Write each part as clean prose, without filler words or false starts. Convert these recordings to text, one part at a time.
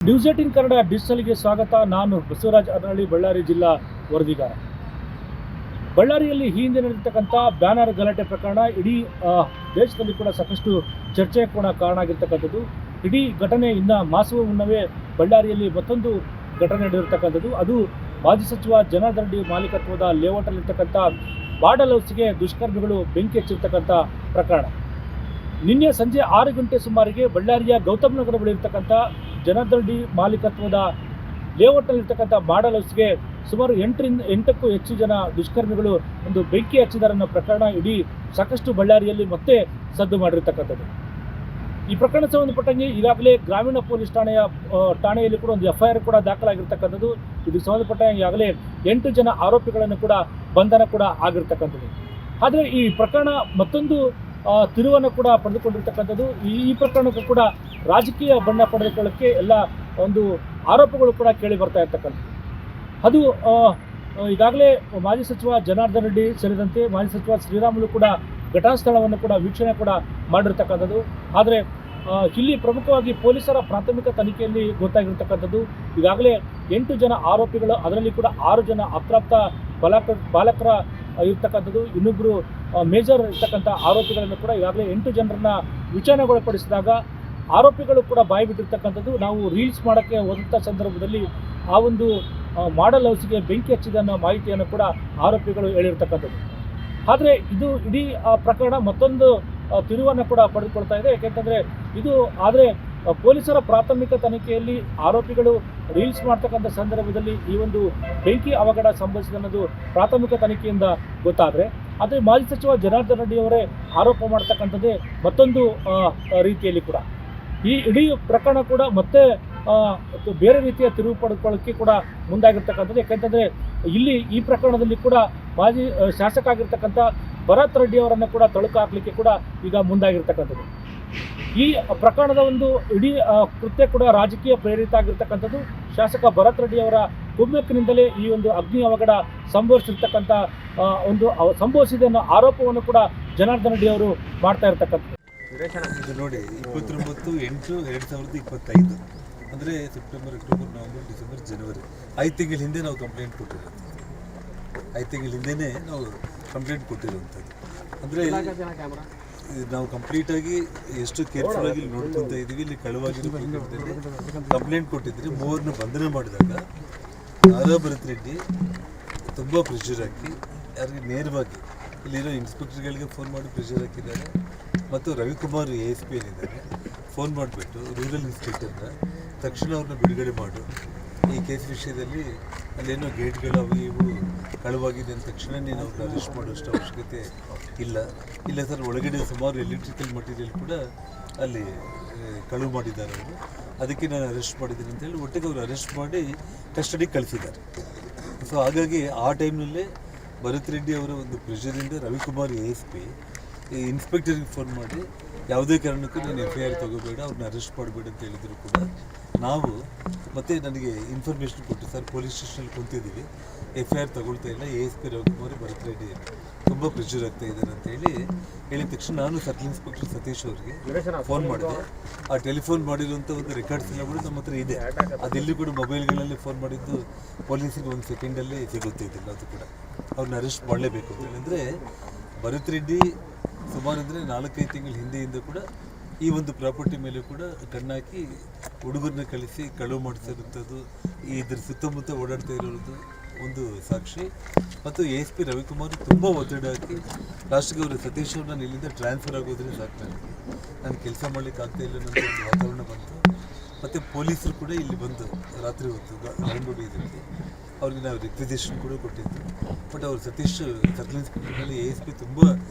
News 18 Kannada ಡಿಜಿಟಲ್ಗೆ ಸ್ವಾಗತ. ನಾನು ಬಸವರಾಜ್ ಅರನಹಳ್ಳಿ, ಬಳ್ಳಾರಿ ಜಿಲ್ಲಾ ವರದಿಗಾರ. ಬಳ್ಳಾರಿಯಲ್ಲಿ ಈ ಹಿಂದೆ ನಡೆದಿರ್ತಕ್ಕಂಥ ಬ್ಯಾನರ್ ಗಲಾಟೆ ಪ್ರಕರಣ ಇಡೀ ದೇಶದಲ್ಲಿ ಕೂಡ ಸಾಕಷ್ಟು ಚರ್ಚೆ ಕೂಡ ಕಾರಣ ಆಗಿರ್ತಕ್ಕಂಥದ್ದು. ಇಡೀ ಘಟನೆ ಇನ್ನು ಮಾಸುವ ಮುನ್ನವೇ ಬಳ್ಳಾರಿಯಲ್ಲಿ ಮತ್ತೊಂದು ಘಟನೆ ನಡೆದಿರ್ತಕ್ಕಂಥದ್ದು. ಅದು ಮಾಜಿ ಸಚಿವ ಜನಾರ್ದನ್ ರೆಡ್ಡಿ ಮಾಲೀಕತ್ವದ ಲೇಔಟಲ್ಲಿರ್ತಕ್ಕಂಥ ಬಾಡಲ್ ಹೌಸ್ಗೆ ದುಷ್ಕರ್ಮಿಗಳು ಬೆಂಕಿ ಹಚ್ಚಿರ್ತಕ್ಕಂಥ ಪ್ರಕರಣ. ನಿನ್ನೆ ಸಂಜೆ 6 ಗಂಟೆ ಸುಮಾರಿಗೆ ಬಳ್ಳಾರಿಯ ಗೌತಮ್ ನಗರ ಬಳಿ ಇರ್ತಕ್ಕಂಥ ಜನಾರ್ದನ್ ರೆಡ್ಡಿ ಮಾಲೀಕತ್ವದ ಲೇಔಟ್ನಲ್ಲಿರ್ತಕ್ಕಂಥ ಬಾಡಲ್ ಹೌಸ್ಗೆ ಸುಮಾರು 8ಕ್ಕೂ ಹೆಚ್ಚು ಜನ ದುಷ್ಕರ್ಮಿಗಳು ಒಂದು ಬೆಂಕಿ ಹಚ್ಚಿದ್ದಾರೆ ಅನ್ನೋ ಪ್ರಕರಣ ಇಡೀ ಸಾಕಷ್ಟು ಬಳ್ಳಾರಿಯಲ್ಲಿ ಮತ್ತೆ ಸದ್ದು ಮಾಡಿರ್ತಕ್ಕಂಥದ್ದು. ಈ ಪ್ರಕರಣ ಸಂಬಂಧಪಟ್ಟಂಗೆ ಈಗಾಗಲೇ ಗ್ರಾಮೀಣ ಪೊಲೀಸ್ ಠಾಣೆಯಲ್ಲಿ ಕೂಡ ಒಂದು FIR ಕೂಡ ದಾಖಲಾಗಿರ್ತಕ್ಕಂಥದ್ದು. ಇದಕ್ಕೆ ಸಂಬಂಧಪಟ್ಟ ಈಗಾಗಲೇ 8 ಜನ ಆರೋಪಿಗಳನ್ನು ಕೂಡ ಬಂಧನ ಕೂಡ ಆಗಿರ್ತಕ್ಕಂಥದ್ದು. ಆದರೆ ಈ ಪ್ರಕರಣ ಮತ್ತೊಂದು ತಿರುವನ್ನು ಕೂಡ ಪಡೆದುಕೊಂಡಿರ್ತಕ್ಕಂಥದ್ದು. ಈ ಪ್ರಕರಣಕ್ಕೂ ಕೂಡ ರಾಜಕೀಯ ಬಣ್ಣ ಪಡೆದುಕೊಳ್ಳೋಕ್ಕೆ ಎಲ್ಲ ಒಂದು ಆರೋಪಗಳು ಕೂಡ ಕೇಳಿ ಬರ್ತಾ ಇರ್ತಕ್ಕಂಥದ್ದು. ಅದು ಈಗಾಗಲೇ ಮಾಜಿ ಸಚಿವ ಜನಾರ್ದನ್ ರೆಡ್ಡಿ ಸೇರಿದಂತೆ ಮಾಜಿ ಸಚಿವ ಶ್ರೀರಾಮುಲು ಕೂಡ ಘಟನಾ ಸ್ಥಳವನ್ನು ಕೂಡ ವೀಕ್ಷಣೆ ಕೂಡ ಮಾಡಿರ್ತಕ್ಕಂಥದ್ದು. ಆದರೆ ಇಲ್ಲಿ ಪ್ರಮುಖವಾಗಿ ಪೊಲೀಸರ ಪ್ರಾಥಮಿಕ ತನಿಖೆಯಲ್ಲಿ ಗೊತ್ತಾಗಿರ್ತಕ್ಕಂಥದ್ದು ಈಗಾಗಲೇ 8 ಜನ ಆರೋಪಿಗಳು, ಅದರಲ್ಲಿ ಕೂಡ 6 ಜನ ಅಪ್ರಾಪ್ತ ಬಾಲಕರ ಇರ್ತಕ್ಕಂಥದ್ದು. ಇನ್ನೊಬ್ಬರು ಮೇಜರ್ ಇರ್ತಕ್ಕಂಥ ಆರೋಪಿಗಳನ್ನು ಕೂಡ ಈಗಾಗಲೇ 8 ಜನರನ್ನ ವಿಚಾರಣೆಗೊಳಪಡಿಸಿದಾಗ ಆರೋಪಿಗಳು ಕೂಡ ಬಾಯಿ ಬಿಟ್ಟಿರ್ತಕ್ಕಂಥದ್ದು. ನಾವು ರೀಲ್ಸ್ ಮಾಡೋಕ್ಕೆ ಹೋದಂಥ ಸಂದರ್ಭದಲ್ಲಿ ಆ ಒಂದು ಮಾಡೆಲ್ ಹೌಸ್ಗೆ ಬೆಂಕಿ ಹಚ್ಚಿದೆ ಅನ್ನೋ ಮಾಹಿತಿಯನ್ನು ಕೂಡ ಆರೋಪಿಗಳು ಹೇಳಿರ್ತಕ್ಕಂಥದ್ದು. ಆದರೆ ಇದು ಇಡೀ ಪ್ರಕರಣ ಮತ್ತೊಂದು ತಿರುವನ್ನು ಕೂಡ ಪಡೆದುಕೊಳ್ತಾ ಇದೆ. ಯಾಕೆಂತಂದರೆ ಇದು ಆದರೆ ಪೊಲೀಸರ ಪ್ರಾಥಮಿಕ ತನಿಖೆಯಲ್ಲಿ ಆರೋಪಿಗಳು ರೀಲ್ಸ್ ಮಾಡ್ತಕ್ಕಂಥ ಸಂದರ್ಭದಲ್ಲಿ ಈ ಒಂದು ಬೆಂಕಿ ಅವಘಡ ಸಂಭವಿಸಿದೆ ಅನ್ನೋದು ಪ್ರಾಥಮಿಕ ತನಿಖೆಯಿಂದ ಗೊತ್ತಾದರೆ, ಆದರೆ ಮಾಜಿ ಸಚಿವ ಜನಾರ್ದನ್ ರೆಡ್ಡಿ ಅವರೇ ಆರೋಪ ಮಾಡ್ತಕ್ಕಂಥದ್ದೇ ಮತ್ತೊಂದು ರೀತಿಯಲ್ಲಿ ಕೂಡ ಈ ಇಡೀ ಪ್ರಕರಣ ಕೂಡ ಮತ್ತೆ ಬೇರೆ ರೀತಿಯ ತಿರುವು ಪಡೆದುಕೊಳ್ಳೋಕ್ಕೆ ಕೂಡ ಮುಂದಾಗಿರ್ತಕ್ಕಂಥದ್ದು. ಯಾಕೆಂತಂದರೆ ಇಲ್ಲಿ ಈ ಪ್ರಕರಣದಲ್ಲಿ ಕೂಡ ಮಾಜಿ ಶಾಸಕ ಆಗಿರ್ತಕ್ಕಂಥ ಭರತ್ ರೆಡ್ಡಿ ಅವರನ್ನು ಕೂಡ ತಳುಕು ಹಾಕಲಿಕ್ಕೆ ಕೂಡ ಈಗ ಮುಂದಾಗಿರ್ತಕ್ಕಂಥದ್ದು. ಈ ಪ್ರಕರಣದ ಒಂದು ಇಡೀ ಕೃತ್ಯ ಕೂಡ ರಾಜಕೀಯ ಪ್ರೇರಿತ ಆಗಿರ್ತಕ್ಕಂಥದ್ದು. ಶಾಸಕ ಭರತ್ ರೆಡ್ಡಿ ಅವರ ಕುಮ್ಮಕ್ಕಿನಿಂದಲೇ ಈ ಒಂದು ಅಗ್ನಿ ಅವಘಡ ಸಂಭವಿಸಿರ್ತಕ್ಕಂಥ ಒಂದು ಸಂಭವಿಸಿದೆ ಅನ್ನೋ ಆರೋಪವನ್ನು ಕೂಡ ಜನಾರ್ದನ್ ರೆಡ್ಡಿ ಅವರು ಮಾಡ್ತಾ ಇರ್ತಕ್ಕಂಥದ್ದು. ಇದು ನೋಡಿ 29/8/2025 ಅಂದರೆ ಸೆಪ್ಟೆಂಬರ್, ಅಕ್ಟೋಬರ್, ನವೆಂಬರ್, ಡಿಸೆಂಬರ್, ಜನವರಿ 5 ತಿಂಗಳ ಹಿಂದೆ ನಾವು ಕಂಪ್ಲೇಂಟ್ ಕೊಟ್ಟಿರೋದು. 5 ತಿಂಗಳ ಹಿಂದೆಯೇ ನಾವು ಕಂಪ್ಲೇಂಟ್ ಕೊಟ್ಟಿರುವಂಥದ್ದು. ಅಂದರೆ ನಾವು ಕಂಪ್ಲೀಟಾಗಿ ಎಷ್ಟು ಕೇರ್ಫುಲ್ಲಾಗಿ ನೋಡ್ಕೊತಾ ಇದ್ದೀವಿ. ಇಲ್ಲಿ ಕಳುವಾಗಿರೋ ಕಂಪ್ಲೇಂಟ್ ಕೊಟ್ಟಿದ್ದರೆ 3 ಬಂಧನ ಮಾಡಿದಾಗ ಭರತ್ ರೆಡ್ಡಿ ತುಂಬ ಪ್ರೆಷರ್ ಹಾಕಿ ಯಾರಿಗೆ ನೇರವಾಗಿ ಇಲ್ಲಿರೋ ಇನ್ಸ್ಪೆಕ್ಟರ್ಗಳಿಗೆ ಫೋನ್ ಮಾಡಿ ಪ್ರೆಷರ್ ಹಾಕಿದ್ದಾರೆ. ಮತ್ತು ರವಿಕುಮಾರ್ ASP ಏನಿದ್ದಾರೆ ಫೋನ್ ಮಾಡಿಬಿಟ್ಟು ರೂರಲ್ ಇನ್ಸ್ಪೆಕ್ಟರ್ನ ತಕ್ಷಣ ಅವ್ರನ್ನ ಬಿಡುಗಡೆ ಮಾಡು, ಈ ಕೇಸ್ ವಿಷಯದಲ್ಲಿ ಅಲ್ಲೇನೋ ಗೇಟ್ಗಳು ಅವು ಇವು ಕಳುವಾಗಿದೆ ಅಂದ ತಕ್ಷಣ ನೀನು ಅವ್ರನ್ನ ಅರೆಸ್ಟ್ ಮಾಡುವಷ್ಟು ಅವಶ್ಯಕತೆ ಇಲ್ಲ ಸರ್. ಒಳಗಡೆ ಸುಮಾರು ಎಲೆಕ್ಟ್ರಿಕಲ್ ಮಟೀರಿಯಲ್ ಕೂಡ ಅಲ್ಲಿ ಕಳುವು ಮಾಡಿದ್ದಾರೆ ಅವರು, ಅದಕ್ಕೆ ನಾನು ಅರೆಸ್ಟ್ ಮಾಡಿದ್ದೀನಿ ಅಂತೇಳಿ ಒಟ್ಟಿಗೆ ಅವರು ಅರೆಸ್ಟ್ ಮಾಡಿ ಕಸ್ಟಡಿಗೆ ಕಳಿಸಿದ್ದಾರೆ. ಸೊ ಹಾಗಾಗಿ ಆ ಟೈಮ್ನಲ್ಲೇ ಭರತ್ ರೆಡ್ಡಿ ಅವರ ಒಂದು ಪ್ರೆಷರಿಂದ ರವಿಕುಮಾರ್ ASP ಈ ಇನ್ಸ್ಪೆಕ್ಟರ್ಗೆ ಫೋನ್ ಮಾಡಿ ಯಾವುದೇ ಕಾರಣಕ್ಕೂ ನೀನು FIR ತಗೋಬೇಡ, ಅವ್ರನ್ನ ಅರೆಸ್ಟ್ ಮಾಡಬೇಡ ಅಂತ ಹೇಳಿದ್ರು ಕೂಡ ನಾವು ಮತ್ತೆ ನನಗೆ ಇನ್ಫಾರ್ಮೇಷನ್ ಕೊಟ್ಟು ಸರ್ ಪೊಲೀಸ್ ಸ್ಟೇಷನಲ್ಲಿ ಕುಂತಿದ್ದೀವಿ, FIR ತಗೊಳ್ತಾ ಇಲ್ಲ, ASP ರವಿಕುಮಾರ್ ಭರತ್ ರೆಡ್ಡಿ ತುಂಬ ಪ್ರೆಷರ್ ಆಗ್ತಾ ಇದ್ದಾರೆ ಅಂತ ಹೇಳಿದ ತಕ್ಷಣ ನಾನು ಸರ್ಕಲ್ ಇನ್ಸ್ಪೆಕ್ಟರ್ ಸತೀಶ್ ಅವರಿಗೆ ಫೋನ್ ಮಾಡಿದೆ. ಆ ಟೆಲಿಫೋನ್ ಮಾಡಿರುವಂಥ ಒಂದು ರೆಕಾರ್ಡ್ಸ್ ಎಲ್ಲ ಕೂಡ ನಮ್ಮ ಹತ್ರ ಇದೆ. ಅದೆಲ್ಲಿ ಕೂಡ ಮೊಬೈಲ್ಗಳಲ್ಲಿ ಫೋನ್ ಮಾಡಿದ್ದು ಪೊಲೀಸಿಗೆ 1 ಸೆಕೆಂಡಲ್ಲಿ ಸಿಗುತ್ತೆ ಇದಿಲ್ಲ. ಅದು ಕೂಡ ಅವ್ರನ್ನ ಅರೆಸ್ಟ್ ಮಾಡಲೇಬೇಕು ಅಂತ ಹೇಳಿದ್ರೆ ಭರತ್ ರೆಡ್ಡಿ ಸುಮಾರು ಅಂದರೆ 4-5 ತಿಂಗಳ ಹಿಂದೆಯಿಂದ ಕೂಡ ಈ ಒಂದು ಪ್ರಾಪರ್ಟಿ ಮೇಲೆ ಕೂಡ ಕಣ್ಣಾಕಿ ಹುಡುಗರನ್ನ ಕಳಿಸಿ ಕಳುವು ಮಾಡಿಸಿರುವಂಥದ್ದು, ಇದ್ರ ಸುತ್ತಮುತ್ತ ಓಡಾಡ್ತಾ ಇರೋದು ಒಂದು ಸಾಕ್ಷಿ. ಮತ್ತು ASP ರವಿಕುಮಾರ್ ತುಂಬ ಒತ್ತಡ ಹಾಕಿ ಲಾಸ್ಟ್ಗೆ ಅವರು ಸತೀಶ್ ಅವ್ರು ನಾನು ಇಲ್ಲಿಂದ ಟ್ರಾನ್ಸ್ಫರ್ ಆಗೋದ್ರೆ ಸಾಕು, ನಾನು ಕೆಲಸ ಮಾಡಲಿಕ್ಕೆ ಆಗ್ತಾ ಇಲ್ಲ ಅನ್ನೋ ಒಂದು ವಾತಾವರಣ ಬಂತು. ಮತ್ತು ಪೊಲೀಸರು ಕೂಡ ಇಲ್ಲಿ ಬಂದು ರಾತ್ರಿ ಹೊತ್ತು ಗ್ರೌಂಡ್ ಹೊಡೆಯೋದಕ್ಕೆ ಅವ್ರಿಗೆ ನಾವು ರಿಕ್ವಿಸಿಷನ್ ಕೂಡ ಕೊಟ್ಟಿದ್ದು. ಬಟ್ ಅವರು ಸತೀಶ್ ಸರ್ಕಲ್ ಇನ್ಸ್ಪೆಕ್ಟರ್ ಮೇಲೆ ASP ತುಂಬ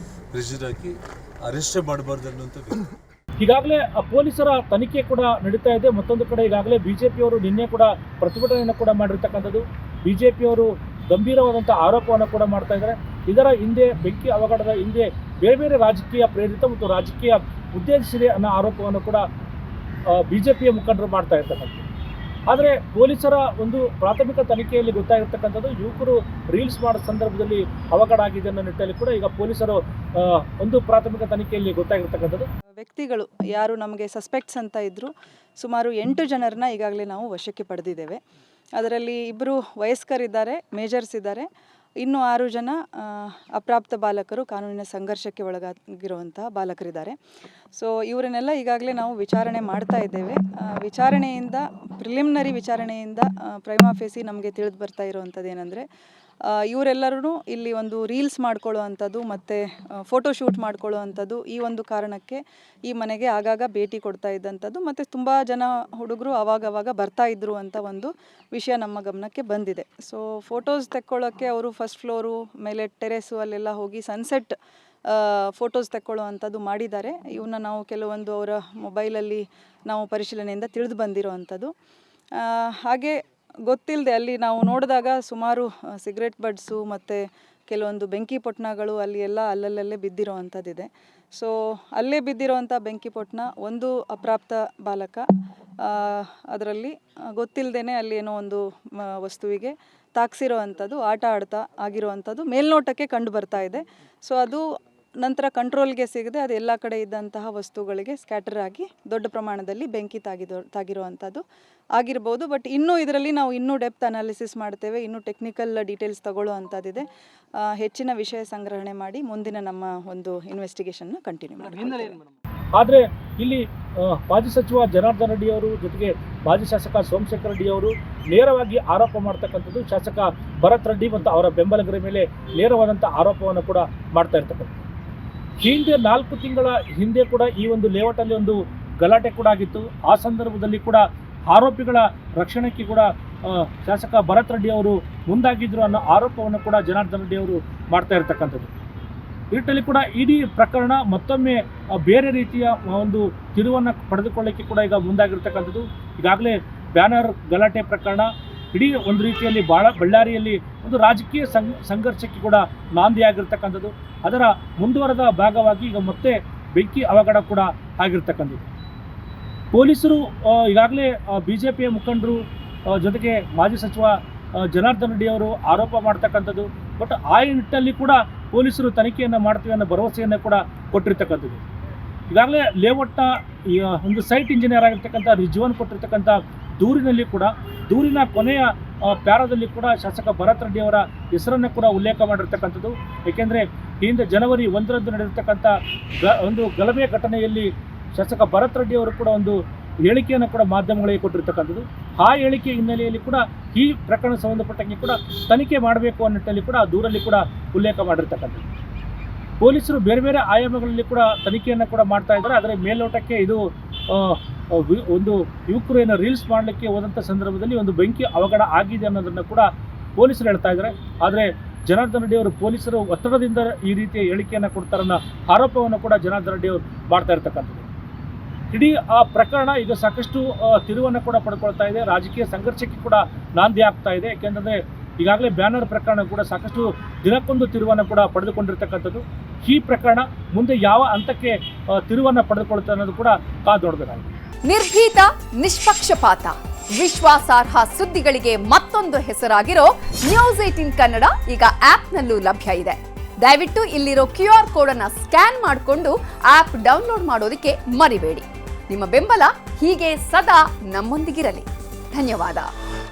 ಪ್ರೆಷರ್ ಹಾಕಿ ಅರೆಸ್ಟ್ ಮಾಡಬಾರ್ದು ಅನ್ನೋಂಥ. ಈಗಾಗಲೇ ಪೊಲೀಸರ ತನಿಖೆ ಕೂಡ ನಡೀತಾ ಇದೆ. ಮತ್ತೊಂದು ಕಡೆ ಈಗಾಗಲೇ BJPಯವರು ನಿನ್ನೆ ಕೂಡ ಪ್ರತಿಭಟನೆಯನ್ನು ಕೂಡ ಮಾಡಿರ್ತಕ್ಕಂಥದ್ದು. BJPಯವರು ಗಂಭೀರವಾದಂಥ ಆರೋಪವನ್ನು ಕೂಡ ಮಾಡ್ತಾ ಇದ್ದಾರೆ. ಇದರ ಹಿಂದೆ ಬೆಂಕಿ ಅವಘಡದ ಹಿಂದೆ ಬೇರೆ ಬೇರೆ ರಾಜಕೀಯ ಪ್ರೇರಿತ ಮತ್ತು ರಾಜಕೀಯ ಉದ್ದೇಶಿಸಿದೆ ಅನ್ನೋ ಆರೋಪವನ್ನು ಕೂಡ BJPಯ ಮುಖಂಡರು ಮಾಡ್ತಾ ಇರ್ತಕ್ಕಂಥದ್ದು. ಆದರೆ ಪೊಲೀಸರ ಒಂದು ಪ್ರಾಥಮಿಕ ತನಿಖೆಯಲ್ಲಿ ಗೊತ್ತಾಗಿರ್ತಕ್ಕಂಥದ್ದು ಯುವಕರು ರೀಲ್ಸ್ ಮಾಡೋ ಸಂದರ್ಭದಲ್ಲಿ ಅವಘಡ ಆಗಿದೆ ಅನ್ನೋ ನಿಟ್ಟಿನಲ್ಲಿ ಕೂಡ ಈಗ ಪೊಲೀಸರು ಒಂದು ಪ್ರಾಥಮಿಕ ತನಿಖೆಯಲ್ಲಿ ಗೊತ್ತಾಗಿರ್ತಕ್ಕಂಥದ್ದು. ವ್ಯಕ್ತಿಗಳು ಯಾರು ನಮಗೆ ಸಸ್ಪೆಕ್ಟ್ಸ್ ಅಂತ ಇದ್ದರು ಸುಮಾರು 8 ಜನರನ್ನ ಈಗಾಗಲೇ ನಾವು ವಶಕ್ಕೆ ಪಡೆದಿದ್ದೇವೆ. ಅದರಲ್ಲಿ 2 ವಯಸ್ಕರಿದ್ದಾರೆ, ಮೇಜರ್ಸ್ ಇದ್ದಾರೆ, ಇನ್ನು 6 ಜನ ಅಪ್ರಾಪ್ತ ಬಾಲಕರು, ಕಾನೂನಿನ ಸಂಘರ್ಷಕ್ಕೆ ಒಳಗಾಗಿರುವಂತಹ ಬಾಲಕರಿದ್ದಾರೆ. ಸೊ ಇವರನ್ನೆಲ್ಲ ಈಗಾಗಲೇ ನಾವು ವಿಚಾರಣೆ ಮಾಡ್ತಾ ಇದ್ದೇವೆ. ವಿಚಾರಣೆಯಿಂದ ಪ್ರಿಲಿಮಿನರಿ ವಿಚಾರಣೆಯಿಂದ ಪ್ರೈಮಾ ಫೇಸಿ ನಮಗೆ ತಿಳಿದು ಬರ್ತಾ ಇರುವಂಥದ್ದು ಏನಂದರೆ ಇವರೆಲ್ಲರೂ ಇಲ್ಲಿ ಒಂದು ರೀಲ್ಸ್ ಮಾಡ್ಕೊಳ್ಳೋ ಅಂಥದ್ದು ಮತ್ತು ಫೋಟೋಶೂಟ್ ಮಾಡ್ಕೊಳ್ಳೋ ಅಂಥದ್ದು ಈ ಒಂದು ಕಾರಣಕ್ಕೆ ಈ ಮನೆಗೆ ಆಗಾಗ ಭೇಟಿ ಕೊಡ್ತಾ ಇದ್ದಂಥದ್ದು ಮತ್ತು ತುಂಬ ಜನ ಹುಡುಗರು ಆವಾಗವಾಗ ಬರ್ತಾ ಇದ್ದರು ಅಂತ ಒಂದು ವಿಷಯ ನಮ್ಮ ಗಮನಕ್ಕೆ ಬಂದಿದೆ. ಸೊ ಫೋಟೋಸ್ ತೆಕ್ಕೊಳ್ಳೋಕ್ಕೆ ಅವರು ಫಸ್ಟ್ ಫ್ಲೋರು ಮೇಲೆ ಟೆರೆಸು ಅಲ್ಲೆಲ್ಲ ಹೋಗಿ ಸನ್ಸೆಟ್ ಫೋಟೋಸ್ ತೆಕ್ಕೊಳ್ಳೋ ಅಂಥದ್ದು ಮಾಡಿದ್ದಾರೆ. ಇವನ್ನ ನಾವು ಕೆಲವೊಂದು ಅವರ ಮೊಬೈಲಲ್ಲಿ ನಾವು ಪರಿಶೀಲನೆಯಿಂದ ತಿಳಿದು ಬಂದಿರೋ ಅಂಥದ್ದು. ಹಾಗೆ ಗೊತ್ತಿಲ್ಲದೆ ಅಲ್ಲಿ ನಾವು ನೋಡಿದಾಗ ಸುಮಾರು ಸಿಗರೆಟ್ ಬಡ್ಸು ಮತ್ತು ಕೆಲವೊಂದು ಬೆಂಕಿ ಪೊಟ್ಣಗಳು ಅಲ್ಲಿ ಎಲ್ಲ ಅಲ್ಲಲ್ಲೇ ಬಿದ್ದಿರೋ ಅಂಥದ್ದಿದೆ. ಸೊ ಅಲ್ಲೇ ಬಿದ್ದಿರೋವಂಥ ಬೆಂಕಿ ಪೊಟ್ಣ ಒಂದು ಅಪ್ರಾಪ್ತ ಬಾಲಕ ಅದರಲ್ಲಿ ಗೊತ್ತಿಲ್ಲದೇ ಅಲ್ಲಿ ಏನೋ ಒಂದು ವಸ್ತುವಿಗೆ ತಾಕ್ಸಿರೋ ಅಂಥದ್ದು, ಆಟ ಆಡ್ತಾ ಆಗಿರುವಂಥದ್ದು ಮೇಲ್ನೋಟಕ್ಕೆ ಕಂಡು ಬರ್ತಾ ಇದೆ. ಸೊ ಅದು ನಂತರ ಕಂಟ್ರೋಲ್ಗೆ ಸಿಗದೆ ಅದು ಎಲ್ಲ ಕಡೆ ಇದ್ದಂತಹ ವಸ್ತುಗಳಿಗೆ ಸ್ಕ್ಯಾಟರ್ ಆಗಿ ದೊಡ್ಡ ಪ್ರಮಾಣದಲ್ಲಿ ಬೆಂಕಿ ತಾಗಿರುವಂಥದ್ದು ಆಗಿರ್ಬೋದು. ಬಟ್ ಇನ್ನೂ ಇದರಲ್ಲಿ ನಾವು ಇನ್ನೂ ಡೆಪ್ತ್ ಅನಾಲಿಸಿಸ್ ಮಾಡ್ತೇವೆ, ಇನ್ನೂ ಟೆಕ್ನಿಕಲ್ ಡೀಟೇಲ್ಸ್ ತಗೊಳ್ಳೋ ಅಂಥದ್ದಿದೆ. ಹೆಚ್ಚಿನ ವಿಷಯ ಸಂಗ್ರಹಣೆ ಮಾಡಿ ಮುಂದಿನ ನಮ್ಮ ಒಂದು ಇನ್ವೆಸ್ಟಿಗೇಷನ್ನ ಕಂಟಿನ್ಯೂ ಮಾಡ್ತೀವಿ. ಆದರೆ ಇಲ್ಲಿ ಮಾಜಿ ಸಚಿವ ಜನಾರ್ದನ್ ರೆಡ್ಡಿ ಅವರು ಜೊತೆಗೆ ಮಾಜಿ ಶಾಸಕ ಸೋಮಶೇಖರ್ ರೆಡ್ಡಿ ಅವರು ನೇರವಾಗಿ ಆರೋಪ ಮಾಡ್ತಕ್ಕಂಥದ್ದು ಶಾಸಕ ಭರತ್ ರೆಡ್ಡಿ ಮತ್ತು ಅವರ ಬೆಂಬಲಿಗರ ಮೇಲೆ ನೇರವಾದಂಥ ಆರೋಪವನ್ನು ಕೂಡ ಮಾಡ್ತಾ ಇರ್ತಕ್ಕಂಥದ್ದು. ಹಿಂದೆ 4 ತಿಂಗಳ ಹಿಂದೆ ಕೂಡ ಈ ಒಂದು ಲೇಔಟಲ್ಲಿ ಒಂದು ಗಲಾಟೆ ಕೂಡ ಆಗಿತ್ತು. ಆ ಸಂದರ್ಭದಲ್ಲಿ ಕೂಡ ಆರೋಪಿಗಳ ರಕ್ಷಣೆಗೆ ಕೂಡ ಶಾಸಕ ಭರತ್ ರೆಡ್ಡಿ ಅವರು ಮುಂದಾಗಿದ್ದರು ಅನ್ನೋ ಆರೋಪವನ್ನು ಕೂಡ ಜನಾರ್ದನ್ ರೆಡ್ಡಿ ಅವರು ಮಾಡ್ತಾ ಇರ್ತಕ್ಕಂಥದ್ದು. ಇದರಲ್ಲಿ ಕೂಡ ಇಡೀ ಪ್ರಕರಣ ಮತ್ತೊಮ್ಮೆ ಬೇರೆ ರೀತಿಯ ಒಂದು ತಿರುವನ್ನು ಪಡೆದುಕೊಳ್ಳಕ್ಕೆ ಕೂಡ ಈಗ ಮುಂದಾಗಿರ್ತಕ್ಕಂಥದ್ದು. ಈಗಾಗಲೇ ಬ್ಯಾನರ್ ಗಲಾಟೆ ಪ್ರಕರಣ ಇಡೀ ಒಂದು ರೀತಿಯಲ್ಲಿ ಬಳ್ಳಾರಿಯಲ್ಲಿ ಒಂದು ರಾಜಕೀಯ ಸಂಘರ್ಷಕ್ಕೆ ಕೂಡ ನಾಂದಿಯಾಗಿರ್ತಕ್ಕಂಥದ್ದು. ಅದರ ಮುಂದುವರೆದ ಭಾಗವಾಗಿ ಈಗ ಮತ್ತೆ ಬೆಂಕಿ ಅವಘಡ ಕೂಡ ಆಗಿರ್ತಕ್ಕಂಥದ್ದು. ಪೊಲೀಸರು ಈಗಾಗಲೇ BJPಯ ಮುಖಂಡರು ಜೊತೆಗೆ ಮಾಜಿ ಸಚಿವ ಜನಾರ್ದನ್ ರೆಡ್ಡಿ ಅವರು ಆರೋಪ ಮಾಡ್ತಕ್ಕಂಥದ್ದು. ಬಟ್ ಆ ನಿಟ್ಟಿನಲ್ಲಿ ಕೂಡ ಪೊಲೀಸರು ತನಿಖೆಯನ್ನು ಮಾಡ್ತೀವಿ ಅನ್ನೋ ಭರವಸೆಯನ್ನು ಕೂಡ ಕೊಟ್ಟಿರ್ತಕ್ಕಂಥದ್ದು. ಈಗಾಗಲೇ ಲೇಔಟ್ನ ಒಂದು ಸೈಟ್ ಇಂಜಿನಿಯರ್ ಆಗಿರ್ತಕ್ಕಂಥ ರಿಜ್ವಾನ್ ಕೊಟ್ಟಿರ್ತಕ್ಕಂಥ ದೂರಿನಲ್ಲಿ ಕೂಡ ದೂರಿನ ಕೊನೆಯ ಪ್ಯಾರಾದಲ್ಲಿ ಕೂಡ ಶಾಸಕ ಭರತ್ ರೆಡ್ಡಿ ಅವರ ಹೆಸರನ್ನು ಕೂಡ ಉಲ್ಲೇಖ ಮಾಡಿರ್ತಕ್ಕಂಥದ್ದು. ಏಕೆಂದರೆ ಹಿಂದೆ ಜನವರಿ 1ರಂದು ನಡೆದಿರ್ತಕ್ಕಂಥ ಒಂದು ಗಲಭೆ ಘಟನೆಯಲ್ಲಿ ಶಾಸಕ ಭರತ್ ರೆಡ್ಡಿ ಅವರು ಕೂಡ ಒಂದು ಹೇಳಿಕೆಯನ್ನು ಕೂಡ ಮಾಧ್ಯಮಗಳಿಗೆ ಕೊಟ್ಟಿರ್ತಕ್ಕಂಥದ್ದು. ಆ ಹೇಳಿಕೆ ಹಿನ್ನೆಲೆಯಲ್ಲಿ ಕೂಡ ಈ ಪ್ರಕರಣ ಸಂಬಂಧಪಟ್ಟಂಗೆ ಕೂಡ ತನಿಖೆ ಮಾಡಬೇಕು ಅನ್ನೋ ನಿಟ್ಟಿನಲ್ಲಿ ಕೂಡ ದೂರಲ್ಲಿ ಕೂಡ ಉಲ್ಲೇಖ ಮಾಡಿರ್ತಕ್ಕಂಥದ್ದು. ಪೊಲೀಸರು ಬೇರೆ ಬೇರೆ ಆಯಾಮಗಳಲ್ಲಿ ಕೂಡ ತನಿಖೆಯನ್ನು ಕೂಡ ಮಾಡ್ತಾ ಇದ್ದಾರೆ. ಆದರೆ ಮೇಲ್ನೋಟಕ್ಕೆ ಇದು ಒಂದು ಯುವಕರು ಏನೋ ರೀಲ್ಸ್ ಮಾಡಲಿಕ್ಕೆ ಹೋದಂಥ ಸಂದರ್ಭದಲ್ಲಿ ಒಂದು ಬೆಂಕಿ ಅವಘಡ ಆಗಿದೆ ಅನ್ನೋದನ್ನು ಕೂಡ ಪೊಲೀಸರು ಹೇಳ್ತಾ ಇದ್ದಾರೆ. ಆದರೆ ಜನಾರ್ದನ್ ರೆಡ್ಡಿ ಅವರು ಪೊಲೀಸರು ಒತ್ತಡದಿಂದ ಈ ರೀತಿಯ ಹೇಳಿಕೆಯನ್ನು ಕೊಡ್ತಾರನ್ನೋ ಆರೋಪವನ್ನು ಕೂಡ ಜನಾರ್ದನ್ ರೆಡ್ಡಿ ಅವರು ಮಾಡ್ತಾ ಇರ್ತಕ್ಕಂಥದ್ದು. ಇಡೀ ಆ ಪ್ರಕರಣ ಈಗ ಸಾಕಷ್ಟು ತಿರುವನ್ನು ಕೂಡ ಪಡ್ಕೊಳ್ತಾ ಇದೆ, ರಾಜಕೀಯ ಸಂಘರ್ಷಕ್ಕೆ ಕೂಡ ನಾಂದಿ ಆಗ್ತಾ ಇದೆ. ಯಾಕೆಂದರೆ ಈಗಾಗಲೇ ಬ್ಯಾನರ್ ಪ್ರಕರಣ ಕೂಡ ಸಾಕಷ್ಟು ದಿನಕ್ಕೊಂದು ತಿರುವನ್ನು ಕೂಡ ಪಡೆದುಕೊಂಡಿರ್ತಕ್ಕಂಥದ್ದು. ಈ ಪ್ರಕರಣ ಮುಂದೆ ಯಾವ ಹಂತಕ್ಕೆ ತಿರುವನ್ನು ಪಡೆದುಕೊಳ್ತಾ ಅನ್ನೋದು ಕೂಡ ಕಾದೊಡಬೇಕಾಗಿದೆ. ನಿರ್ಭೀತ, ನಿಷ್ಪಕ್ಷಪಾತ, ವಿಶ್ವಾಸಾರ್ಹ ಸುದ್ದಿಗಳಿಗೆ ಮತ್ತೊಂದು ಹೆಸರಾಗಿರೋ News18 ಕನ್ನಡ ಈಗ ಆಪ್ನಲ್ಲೂ ಲಭ್ಯ ಇದೆ. ದಯವಿಟ್ಟು ಇಲ್ಲಿರೋ QR ಕೋಡ್ ಅನ್ನು ಸ್ಕ್ಯಾನ್ ಮಾಡಿಕೊಂಡು ಆಪ್ ಡೌನ್ಲೋಡ್ ಮಾಡೋದಕ್ಕೆ ಮರಿಬೇಡಿ. ನಿಮ್ಮ ಬೆಂಬಲ ಹೀಗೆ ಸದಾ ನಮ್ಮೊಂದಿಗಿರಲಿ. ಧನ್ಯವಾದ.